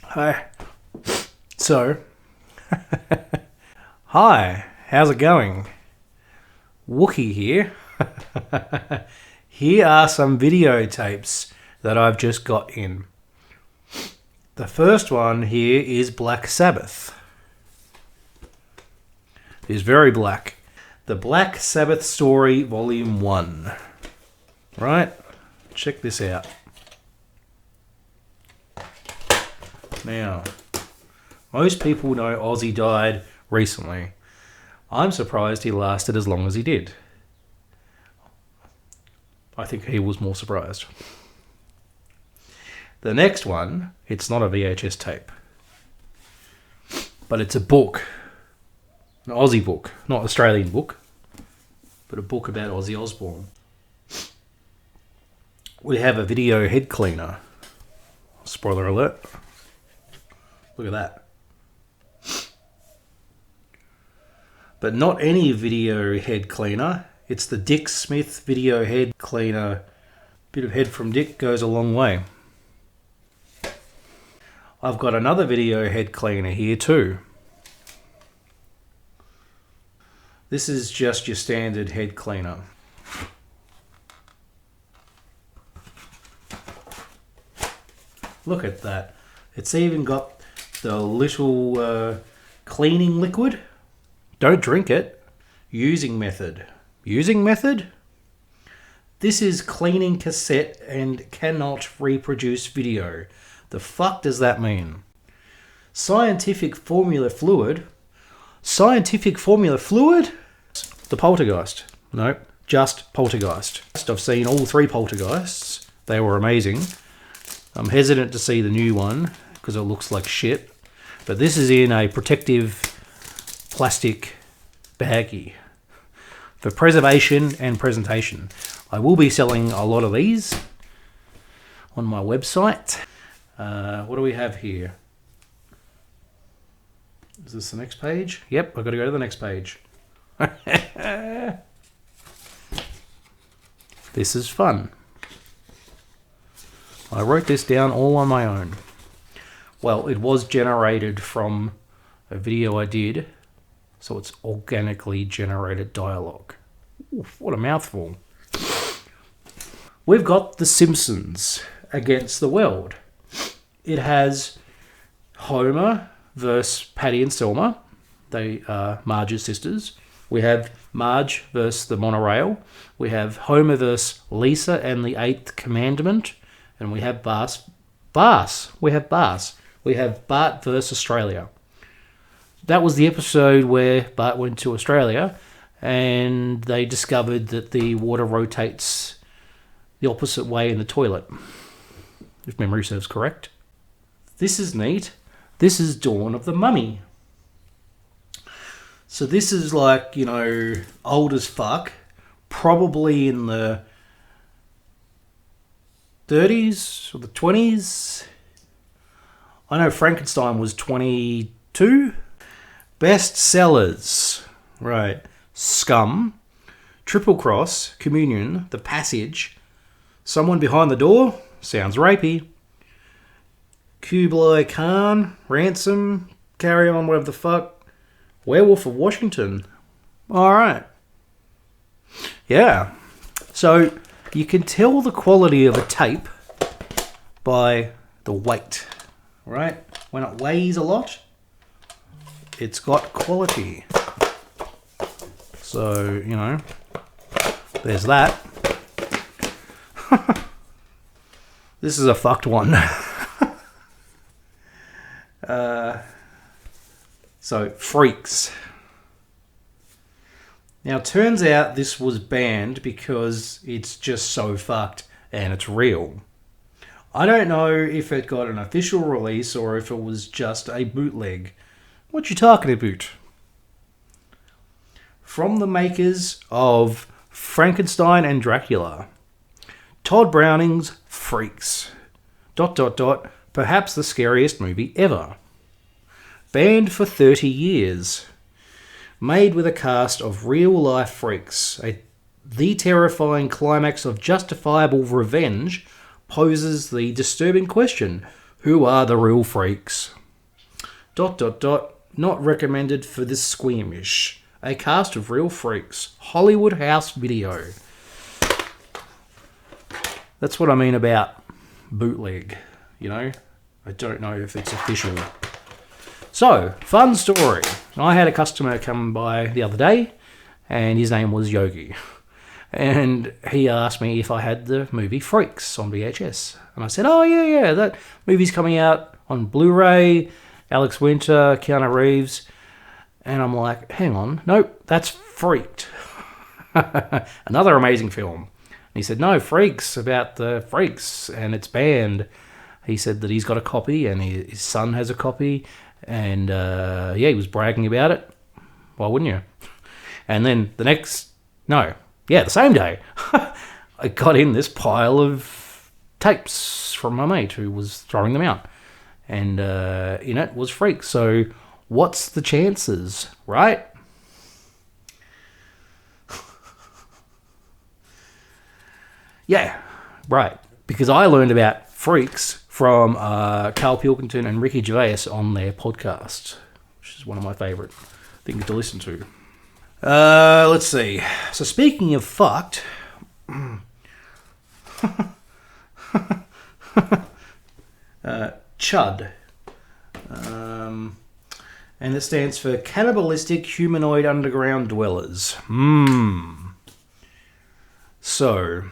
Hi. So, hi, how's it going? Wookie here. Here are some videotapes that I've just got in. The first one here is Black Sabbath. It is very black. The Black Sabbath Story, Volume 1. Right? Check this out. Now, most people know Ozzy died recently. I'm surprised he lasted as long as he did. I think he was more surprised. The next one, it's not a VHS tape, but it's a book. An Aussie book, not Australian book, but a book about Ozzy Osbourne. We have a video head cleaner. Spoiler alert. Look at that. But not any video head cleaner. It's the Dick Smith video head cleaner. Bit of head from Dick goes a long way. I've got another video head cleaner here too. This is just your standard head cleaner. Look at that. It's even got the little cleaning liquid. Don't drink it. Using method. Using method? This is cleaning cassette and cannot reproduce video. The fuck does that mean? Scientific formula fluid? Scientific formula fluid? The Poltergeist. No, just Poltergeist. I've seen all 3 Poltergeists. They were amazing. I'm hesitant to see the new one because it looks like shit. But this is in a protective plastic baggie for preservation and presentation. I will be selling a lot of these on my website. What do we have here? Is this the next page? Yep, I've got to go to the next page. This is fun. I wrote this down all on my own. Well, it was generated from a video I did, so it's organically generated dialogue. Oof, what a mouthful. We've got The Simpsons against the world. It has Homer versus Patty and Selma. They are Marge's sisters. We have Marge versus the monorail. We have Homer versus Lisa and the Eighth Commandment. And we have We have Bart versus Australia. That was the episode where Bart went to Australia and they discovered that the water rotates the opposite way in the toilet, if memory serves correct. This is neat. This is Dawn of the Mummy. So this is like, you know, old as fuck. Probably in the 30s or the 20s. I know Frankenstein was 22. Best sellers. Right. Scum. Triple Cross. Communion. The Passage. Someone Behind the Door. Sounds rapey. Kublai Khan. Ransom. Carry On, whatever the fuck. Werewolf of Washington. Alright. Yeah. So, you can tell the quality of a tape by the weight. Right? When it weighs a lot, it's got quality. So, you know, there's that. This is a fucked one. So, Freaks. Now, it turns out this was banned because it's just so fucked and it's real. I don't know if it got an official release or if it was just a bootleg. What you talking about? From the makers of Frankenstein and Dracula. Todd Browning's Freaks. ... Perhaps the scariest movie ever. Banned for 30 years. Made with a cast of real-life freaks. The terrifying climax of justifiable revenge poses the disturbing question, who are the real freaks? ... Not recommended for this squeamish. A cast of real freaks. Hollywood House Video. That's what I mean about bootleg, you know? I don't know if it's official. So, fun story. I had a customer come by the other day, and his name was Yogi. And he asked me if I had the movie Freaks on VHS. And I said, oh, yeah, that movie's coming out on Blu-ray, Alex Winter, Keanu Reeves. And I'm like, hang on, nope, that's Freaked. Another amazing film. And he said, no, Freaks, about the freaks, and it's banned. He said that he's got a copy, and his son has a copy, and he was bragging about it. Why wouldn't you? And then the same day, I got in this pile of tapes from my mate who was throwing them out. And in it was Freaks. So what's the chances, right? Yeah, right. Because I learned about Freaks from Carl Pilkington and Ricky Gervais on their podcast, which is one of my favourite things to listen to. Let's see. So speaking of fucked, CHUD, and it stands for Cannibalistic Humanoid Underground Dwellers. So,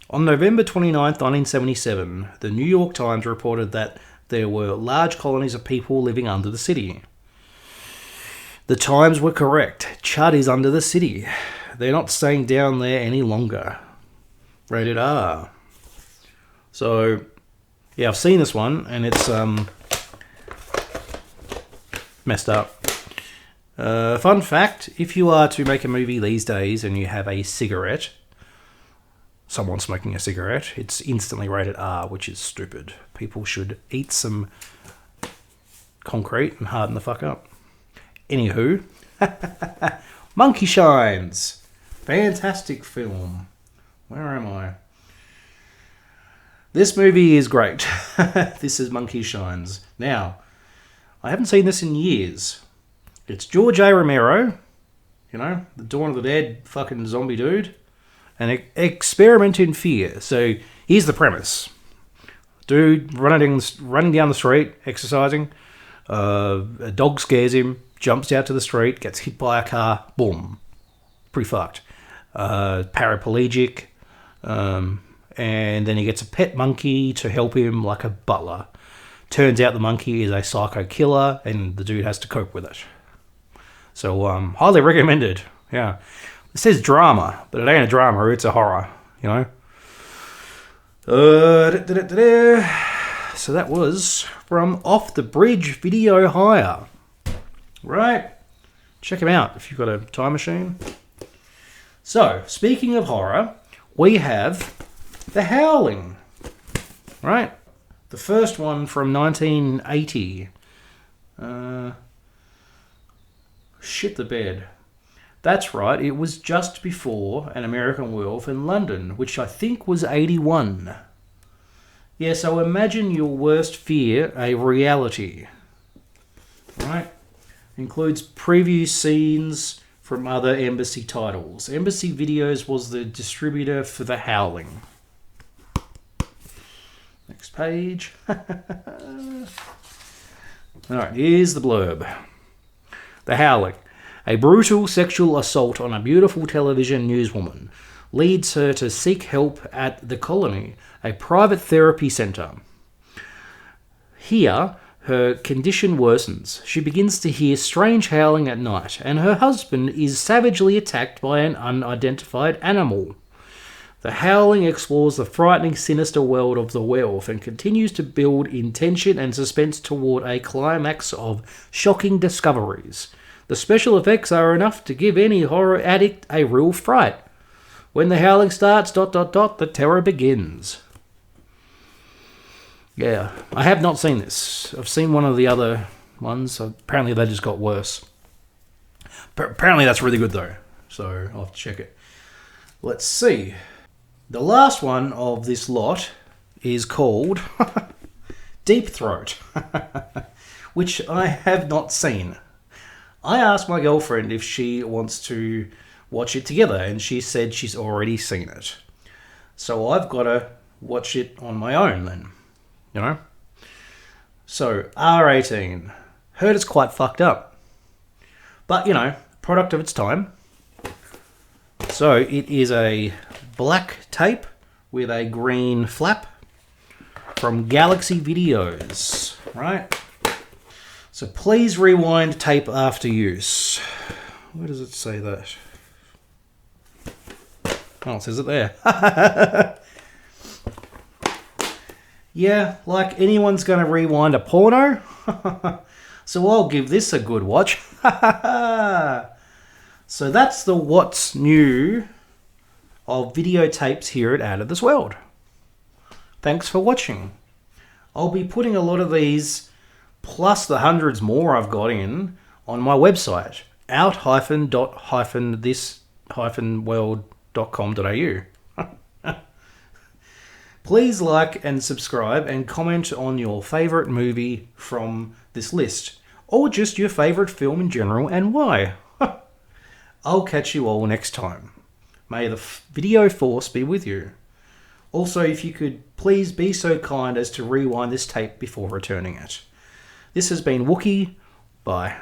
on November 29th, 1977, the New York Times reported that there were large colonies of people living under the city. The Times were correct. CHUD is under the city. They're not staying down there any longer. Rated R. So, yeah, I've seen this one, and it's messed up. Fun fact, if you are to make a movie these days and you have a cigarette, someone smoking a cigarette, it's instantly rated R, which is stupid. People should eat some concrete and harden the fuck up. Anywho, Monkey Shines. Fantastic film. Where am I? This movie is great. This is Monkey Shines. Now, I haven't seen this in years. It's George A. Romero, you know, the Dawn of the Dead fucking zombie dude. An experiment in fear. So, here's the premise. Dude running down the street, exercising. A dog scares him, jumps out to the street, gets hit by a car, boom. Pretty fucked. Paraplegic. And then he gets a pet monkey to help him, like a butler. Turns out the monkey is a psycho killer, and the dude has to cope with it. So, highly recommended. Yeah. It says drama, but it ain't a drama, it's a horror, you know. So that was from Off the Bridge Video Hire. Right? Check them out if you've got a time machine. So, speaking of horror, we have The Howling. Right? The first one from 1980. Shit the bed. That's right, it was just before An American Werewolf in London, which I think was 81. Yeah, so imagine your worst fear a reality. Right? Includes preview scenes from other Embassy titles. Embassy Videos was the distributor for The Howling. Next page. Alright, here's the blurb. The Howling. A brutal sexual assault on a beautiful television newswoman leads her to seek help at The Colony, a private therapy centre. Here, her condition worsens. She begins to hear strange howling at night, and her husband is savagely attacked by an unidentified animal. The Howling explores the frightening, sinister world of the werewolf and continues to build in tension and suspense toward a climax of shocking discoveries. The special effects are enough to give any horror addict a real fright. When the howling starts, ... the terror begins. Yeah, I have not seen this. I've seen one of the other ones. Apparently they just got worse. Apparently that's really good though. So I'll have to check it. Let's see. The last one of this lot is called Deep Throat, which I have not seen. I asked my girlfriend if she wants to watch it together, and she said she's already seen it. So I've got to watch it on my own then, you know? So, R18. Heard it's quite fucked up. But, you know, product of its time. So, it is a black tape with a green flap from Galaxy Videos, right? So, please rewind tape after use. Where does it say that? Oh, it says it there. Yeah, like anyone's going to rewind a porno. So I'll give this a good watch. So that's the what's new of videotapes here at Out of This World. Thanks for watching. I'll be putting a lot of these, plus the hundreds more I've got in, on my website, out-this-world.com.au. Please like and subscribe and comment on your favourite movie from this list, or just your favourite film in general and why. I'll catch you all next time. May the video force be with you. Also, if you could please be so kind as to rewind this tape before returning it. This has been Wookie. Bye.